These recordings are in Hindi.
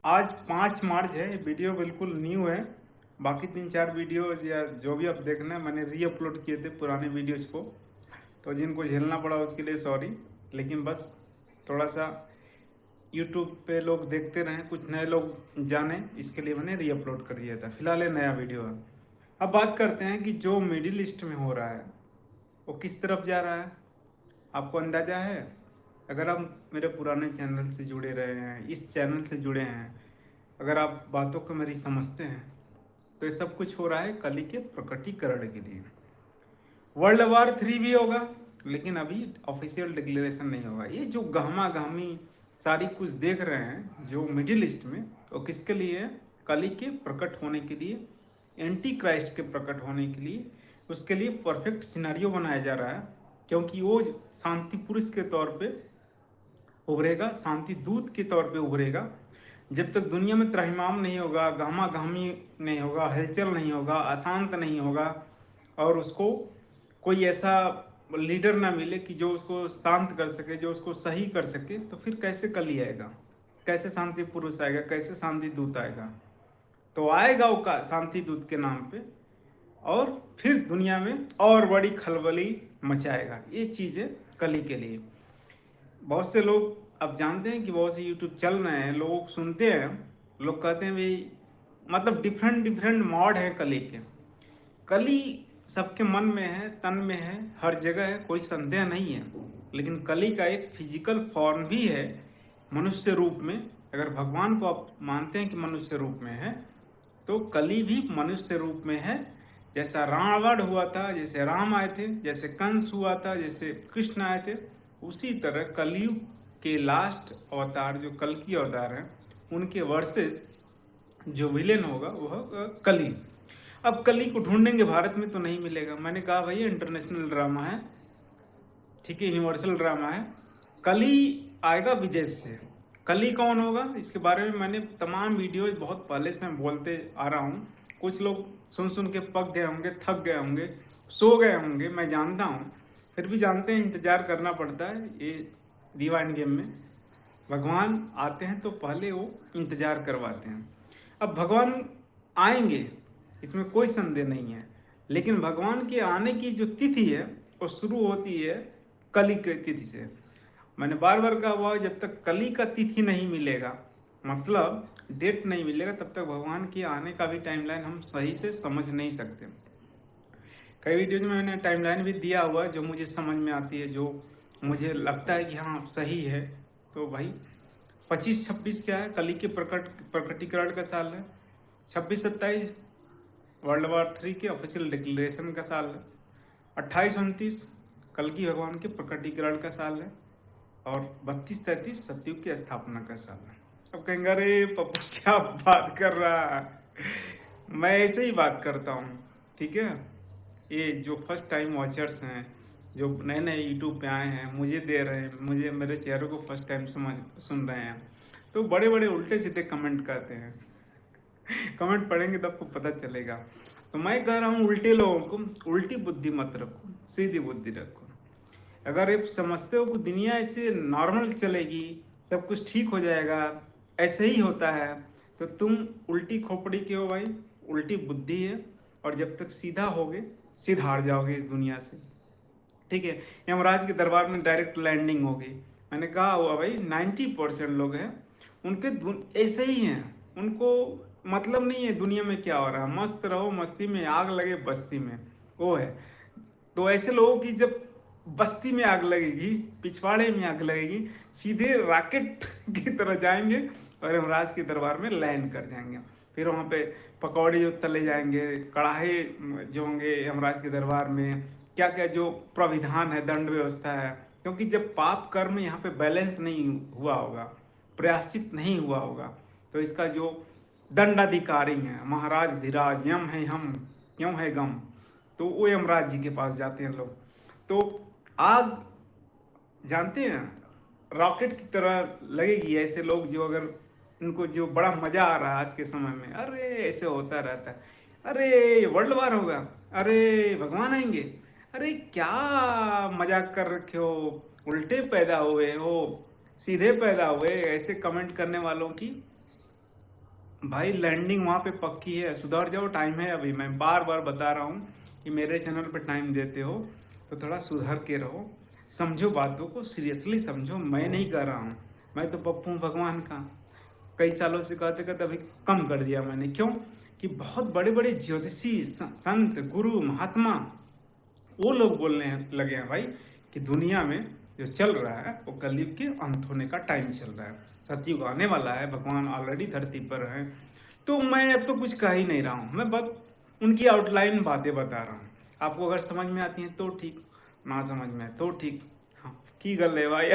आज 5 मार्च है। वीडियो बिल्कुल न्यू है। बाकी 3-4 वीडियोज या जो भी आप देखना है मैंने री अपलोड किए थे पुराने वीडियोज को, तो जिनको झेलना पड़ा उसके लिए सॉरी। लेकिन बस थोड़ा सा यूट्यूब पे लोग देखते रहें, कुछ नए लोग जाने, इसके लिए मैंने री अपलोड कर दिया था। फिलहाल ये नया वीडियो है। अब बात करते हैं कि जो मिडिल ईस्ट में हो रहा है वो किस तरफ जा रहा है। आपको अंदाजा है? अगर आप मेरे पुराने चैनल से जुड़े रहे हैं, इस चैनल से जुड़े हैं, अगर आप बातों को मेरी समझते हैं, तो ये सब कुछ हो रहा है कली के प्रकटीकरण के लिए। वर्ल्ड वॉर 3 भी होगा, लेकिन अभी ऑफिशियल डिक्लेरेशन नहीं होगा। ये जो गहमा गहमी सारी कुछ देख रहे हैं जो मिडिल ईस्ट में, वो किसके लिए है? कली के प्रकट होने के लिए, एंटी क्राइस्ट के प्रकट होने के लिए। उसके लिए परफेक्ट सिनारियो बनाया जा रहा है, क्योंकि वो शांति पुरुष के तौर पे उभरेगा, शांति दूत के तौर पे उभरेगा। जब तक दुनिया में त्राहिमाम नहीं होगा, गहमा गहमी नहीं होगा, हलचल नहीं होगा, अशांत नहीं होगा, और उसको कोई ऐसा लीडर ना मिले कि जो उसको शांत कर सके, जो उसको सही कर सके, तो फिर कैसे कली आएगा, कैसे शांति पुरुष आएगा, कैसे शांति दूत आएगा? तो आएगा वो का शांति दूत के नाम पे, और फिर दुनिया में और बड़ी खलबली मचाएगा। ये चीज़ है कली के लिए। बहुत से लोग अब जानते हैं कि बहुत से यूट्यूब चल रहे हैं, लोग सुनते हैं, लोग कहते हैं भाई, मतलब डिफरेंट डिफरेंट मॉड है कली के। कली सबके मन में है, तन में है, हर जगह है, कोई संदेह नहीं है। लेकिन कली का एक फिजिकल फॉर्म भी है, मनुष्य रूप में। अगर भगवान को आप मानते हैं कि मनुष्य रूप में है, तो कली भी मनुष्य रूप में है। जैसा रावण हुआ था, जैसे राम आए थे, जैसे कंस हुआ था, जैसे कृष्ण आए थे, उसी तरह कलयुग के लास्ट अवतार जो कल की अवतार है, उनके वर्सेस जो विलेन होगा वह कली। अब कली को ढूंढेंगे भारत में तो नहीं मिलेगा। मैंने कहा भाई इंटरनेशनल ड्रामा है, ठीक है, यूनिवर्सल ड्रामा है। कली आएगा विदेश से। कली कौन होगा इसके बारे में मैंने तमाम वीडियो बहुत पहले से मैं बोलते आ रहा हूँ। कुछ लोग सुन सुन के पक गए होंगे, थक गए होंगे, सो गए होंगे, मैं जानता हूँ। फिर भी जानते हैं, इंतजार करना पड़ता है ये डिवाइन गेम में। भगवान आते हैं तो पहले वो इंतजार करवाते हैं। अब भगवान आएंगे, इसमें कोई संदेह नहीं है। लेकिन भगवान के आने की जो तिथि है वो शुरू होती है कली की तिथि से। मैंने बार बार कहा हुआ, जब तक कली का तिथि नहीं मिलेगा, मतलब डेट नहीं मिलेगा, तब तक भगवान के आने का भी टाइमलाइन हम सही से समझ नहीं सकते। कई वीडियोज में मैंने टाइमलाइन भी दिया हुआ है जो मुझे समझ में आती है, जो मुझे लगता है कि हाँ सही है। तो भाई 25-26 क्या है? कली के प्रकटीकरण का साल है। 26-27 वर्ल्ड वॉर 3 के ऑफिशियल डिक्लेरेशन का साल है। 28-29 कल्कि भगवान के प्रकटीकरण का साल है। और 32-33 सतयुग की स्थापना का साल है। अब कहेंगे अरे पप्पू क्या बात कर रहा है। मैं ऐसे ही बात करता हूँ, ठीक है। ये जो फर्स्ट टाइम वॉचर्स हैं, जो नए नए यूट्यूब पे आए हैं, मुझे दे रहे हैं, मुझे मेरे चेहरे को फर्स्ट टाइम सुन रहे हैं, तो बड़े बड़े उल्टे सीधे कमेंट करते हैं। कमेंट पढ़ेंगे तो आपको पता चलेगा। तो मैं कह रहा हूँ उल्टे लोगों को उल्टी बुद्धि मत रखो, सीधी बुद्धि रखो। अगर आप समझते हो कि दुनिया ऐसे नॉर्मल चलेगी, सब कुछ ठीक हो जाएगा, ऐसे ही होता है, तो तुम उल्टी खोपड़ी के हो भाई, उल्टी बुद्धि है। और जब तक सीधा होगे, सीधा हार जाओगे इस दुनिया से, ठीक है। यमराज के दरबार में डायरेक्ट लैंडिंग होगी। मैंने कहा हुआ भाई 90% लोग हैं उनके ऐसे ही हैं, उनको मतलब नहीं है दुनिया में क्या हो रहा है, मस्त रहो, मस्ती में आग लगे बस्ती में, वो है। तो ऐसे लोगों की जब बस्ती में आग लगेगी, पिछवाड़े में आग लगेगी, सीधे रॉकेट की तरह जाएंगे और यमराज के दरबार में लैंड कर जाएंगे। फिर वहाँ पे पकौड़े जो तले जाएंगे, कढ़ाई जो होंगे यमराज के दरबार में, क्या क्या जो प्राविधान है, दंड व्यवस्था है। क्योंकि जब पाप कर्म यहाँ पे बैलेंस नहीं हुआ होगा, प्रायश्चित नहीं हुआ होगा, तो इसका जो दंडाधिकारी है महाराज धीराज, यम है हम क्यों है गम, तो वो यमराज जी के पास जाते हैं लोग। तो आग जानते हैं रॉकेट की तरह लगेगी। ऐसे लोग जो अगर उनको जो बड़ा मजा आ रहा है आज के समय में, अरे ऐसे होता रहता है, अरे वर्ल्ड वार होगा, अरे भगवान आएंगे, अरे क्या मजाक कर रखे हो, उल्टे पैदा हुए हो, सीधे पैदा हुए। ऐसे कमेंट करने वालों की भाई लैंडिंग वहाँ पे पक्की है, सुधर जाओ, टाइम है अभी। मैं बार बार बता रहा हूँ कि मेरे चैनल पे टाइम देते हो तो थोड़ा सुधर के रहो, समझो बातों को, सीरियसली समझो। मैं नहीं कर रहा हूँ, मैं तो पप्पू हूँ भगवान का। कई सालों से कहते कहते अभी कम कर दिया मैंने। क्यों? कि बहुत बड़े बड़े ज्योतिषी, संत, गुरु, महात्मा, वो लोग बोलने लगे हैं भाई कि दुनिया में जो चल रहा है वो कलयुग के अंत होने का टाइम चल रहा है, सतयुग आने वाला है, भगवान ऑलरेडी धरती पर है। तो मैं अब तो कुछ कह ही नहीं रहा हूँ, मैं बस उनकी आउटलाइन बातें बता रहा हूँ। आपको अगर समझ में आती हैं तो ठीक, ना समझ में तो ठीक। हाँ, की गल है भाई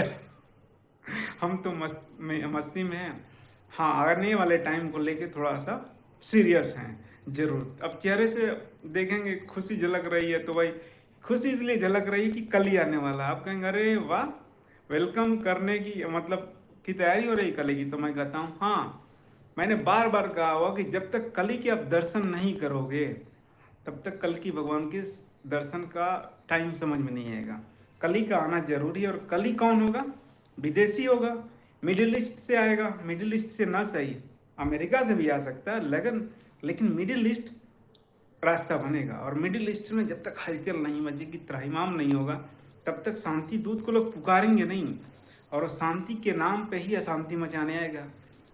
हम तो मस्ती में हैं। हाँ, आने वाले टाइम को लेके थोड़ा सा सीरियस हैं जरूर। अब चेहरे से देखेंगे खुशी झलक रही है तो भाई खुशी इसलिए झलक रही है कि कल ही आने वाला है। आप कहेंगे अरे वाह, वेलकम करने की मतलब की तैयारी हो रही कल की। तो मैं कहता हूँ हाँ, मैंने बार बार कहा हुआ कि जब तक कली के आप दर्शन नहीं करोगे तब तक कल की भगवान के दर्शन का टाइम समझ में नहीं आएगा। कली का आना जरूरी है। और कली कौन होगा? विदेशी होगा, मिडिल ईस्ट से आएगा। मिडिल ईस्ट से ना सही, अमेरिका से भी आ सकता है, लेकिन मिडिल ईस्ट रास्ता बनेगा। और मिडिल ईस्ट में जब तक हलचल नहीं मचेगी, त्राहिमाम नहीं होगा, तब तक शांति दूत को लोग पुकारेंगे नहीं, और शांति के नाम पे ही अशांति मचाने आएगा।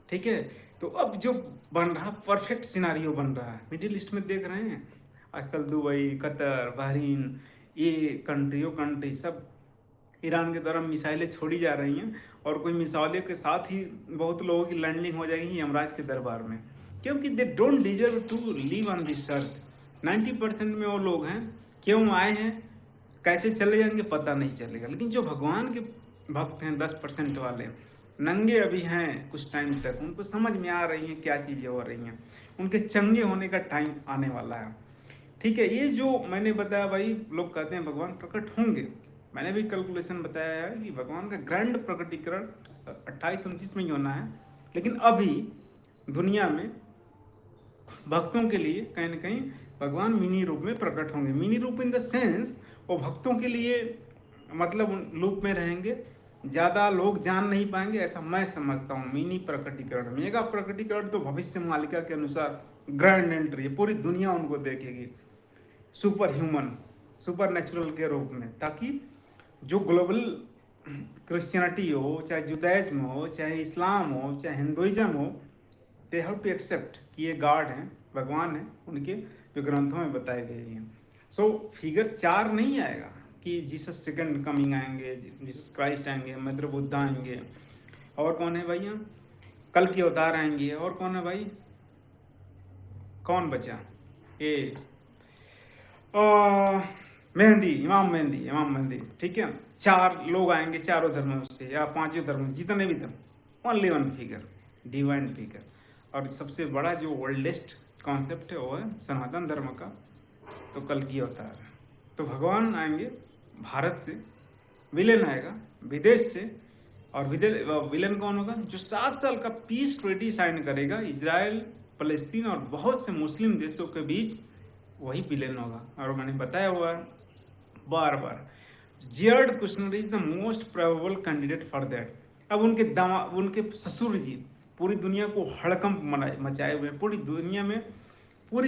ठीक है? तो अब जो बन रहा परफेक्ट सिनारियो बन रहा है मिडिल ईस्ट में, देख रहे हैं आजकल दुबई, कतर, बहरीन, ये कंट्री सब ईरान की तरफ मिसाइलें छोड़ी जा रही हैं, और कोई मिसाइलों के साथ ही बहुत लोगों की लैंडिंग हो जाएगी यमराज के दरबार में, क्योंकि they don't deserve to live on this earth. 90% में वो लोग हैं, क्यों आए हैं, कैसे चले जाएंगे पता नहीं चलेगा। लेकिन जो भगवान के भक्त हैं 10% वाले, नंगे अभी हैं कुछ टाइम तक, उनको समझ में आ रही हैं क्या चीज़ें हो रही हैं, उनके चंगे होने का टाइम आने वाला है। ठीक है? ये जो मैंने बताया भाई, लोग कहते हैं भगवान प्रकट होंगे, मैंने भी कैलकुलेशन बताया है कि भगवान का ग्रैंड प्रकटीकरण 28-29 में ही होना है। लेकिन अभी दुनिया में भक्तों के लिए कहीं ना कहीं भगवान मिनी रूप में प्रकट होंगे। मिनी रूप इन द सेंस वो भक्तों के लिए मतलब लूप में रहेंगे, ज़्यादा लोग जान नहीं पाएंगे, ऐसा मैं समझता हूँ। मिनी प्रकटीकरण, मेगा प्रकटीकरण तो भविष्य मालिका के अनुसार ग्रैंड एंट्री है, पूरी दुनिया उनको देखेगी सुपर ह्यूमन, सुपर नेचुरल के रूप में, ताकि जो ग्लोबल क्रिश्चियनिटी हो, चाहे जुदाइज्म हो, चाहे इस्लाम हो, चाहे हिंदुइज्म हो, दे हैव टू एक्सेप्ट कि ये गॉड हैं, भगवान हैं, उनके जो ग्रंथों में बताए गए हैं। सो फिगर 4 नहीं आएगा कि जीसस सेकंड कमिंग आएंगे, जीसस क्राइस्ट आएंगे, मदर बुद्धा आएंगे, और कौन है भैया, कल के अवतार आएंगे, और कौन है भाई, कौन बचा, ये मेहंदी, इमाम मेहंदी। ठीक है? 4 लोग आएंगे चारों धर्मों से या 5 धर्मों, जितने भी धर्म, only one figure, divine figure. और सबसे बड़ा जो ओल्डेस्ट कॉन्सेप्ट है वो है सनातन धर्म का, तो कल की अवतार है। तो भगवान आएंगे भारत से, विलेन आएगा विदेश से, और विलेन कौन होगा? जो 7 साल का पीस ट्रीटी साइन करेगा इजराइल, फलस्तीन और बहुत से मुस्लिम देशों के बीच, वही विलेन होगा। और मैंने बताया हुआ है बार बार, Jared Kushner is the most probable candidate for that. अब उनके ससुर जी पूरी दुनिया को हड़कंप मचाए हुए हैं, पूरी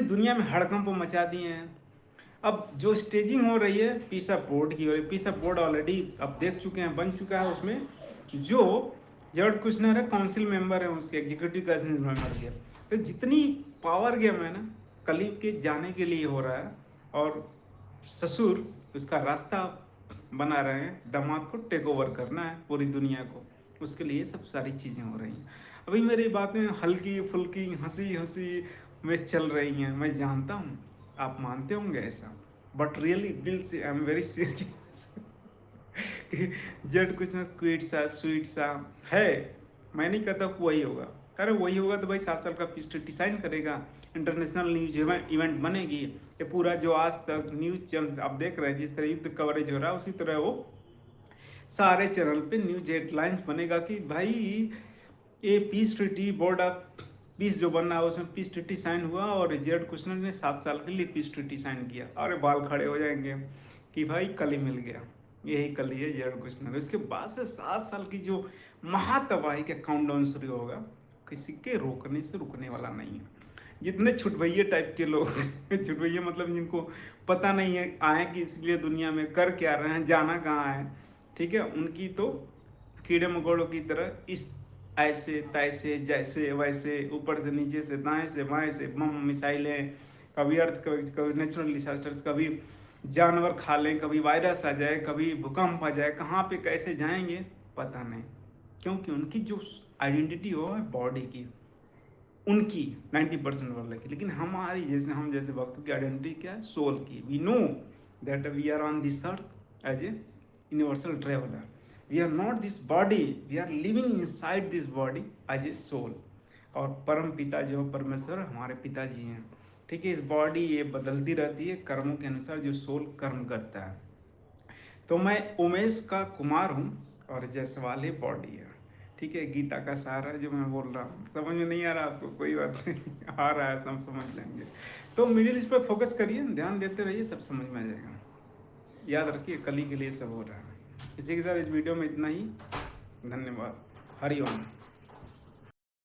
दुनिया में हड़कंप मचा दिए हैं। अब जो स्टेजिंग हो रही है पीसा बोर्ड की हो रही है, पीसा बोर्ड ऑलरेडी अब देख चुके हैं, बन चुका है। उसमें जो जॉर्ज कुशनर है काउंसिल मेंबर है, उसके एग्जीक्यूटिव काउंसिल मेंबर के। तो जितनी पावर गेम है ना कलीब के जाने के लिए हो रहा है, और ससुर उसका रास्ता बना रहे हैं, दामाद को टेक ओवर करना है पूरी दुनिया को, उसके लिए सब सारी चीज़ें हो रही हैं। अभी मेरी बातें हल्की फुल्की हंसी में चल रही हैं, मैं जानता हूँ आप मानते होंगे ऐसा, बट रियली दिल से I am very serious. Z कुछ ना क्वीट सा स्वीट सा है, मैं नहीं कहता वही होगा। अरे वही होगा तो भाई 7 साल का पीस ट्रीटी साइन करेगा, इंटरनेशनल न्यूज इवेंट बनेगी। ये पूरा जो आज तक न्यूज चैनल आप देख रहे हैं, जिस तरह युद्ध कवरेज हो रहा है, उसी तरह वो सारे चैनल पे न्यूज हेडलाइंस बनेगा कि भाई ये peace treaty, board of peace जो बनना है उसमें पीस ट्रीटी साइन हुआ, और जेड कुशनर ने 7 साल के लिए पीस ट्रीटी साइन किया। और बाल खड़े हो जाएंगे कि भाई कल ही मिल गया, यही कल ही है जेड कुशनर। उसके बाद से 7 साल की जो महातबाही का काउंटडाउन शुरू होगा, किसी के रोकने से रुकने वाला नहीं है। जितने छुटभैये टाइप के लोग छुटभैये मतलब जिनको पता नहीं है आए कि इसलिए दुनिया में कर क्या रहे हैं, जाना कहाँ है, ठीक है, उनकी तो कीड़े मकोड़ों की तरह इस ऐसे तैसे जैसे वैसे ऊपर से नीचे से दाएं से बाएं से बम मिसाइलें, कभी अर्थ कभी नेचुरल डिसास्टर्स, कभी जानवर खा लें, कभी वायरस आ जाए, कभी भूकंप आ जाए, कहाँ पे कैसे जाएंगे पता नहीं, क्योंकि उनकी जो आइडेंटिटी हो है बॉडी की, उनकी 90% वाले की, लेकिन हमारी जैसे हम जैसे भक्तों की आइडेंटिटी क्या है, सोल की। We know that we are on this earth as a universal traveller, we are not this body, we are living inside this body as a soul. और परम पिता जो परमेश्वर हमारे पिताजी हैं, ठीक है। इस बॉडी ये बदलती रहती है कर्मों के अनुसार, जो सोल कर्म करता है। तो मैं उमेश का कुमार हूँ और जयसवाल ही बॉडी है, ठीक है। गीता का सारा जो मैं बोल रहा हूँ समझ में नहीं आ रहा आपको, कोई बात नहीं आ रहा है, सब समझ लेंगे। तो मिडिल ईस्ट पर फोकस करिए, ध्यान देते रहिए, सब समझ में आ जाएगा। याद रखिए कल ही के लिए सब हो रहा है। इसी के साथ इस वीडियो में इतना ही, धन्यवाद। हरि ओम।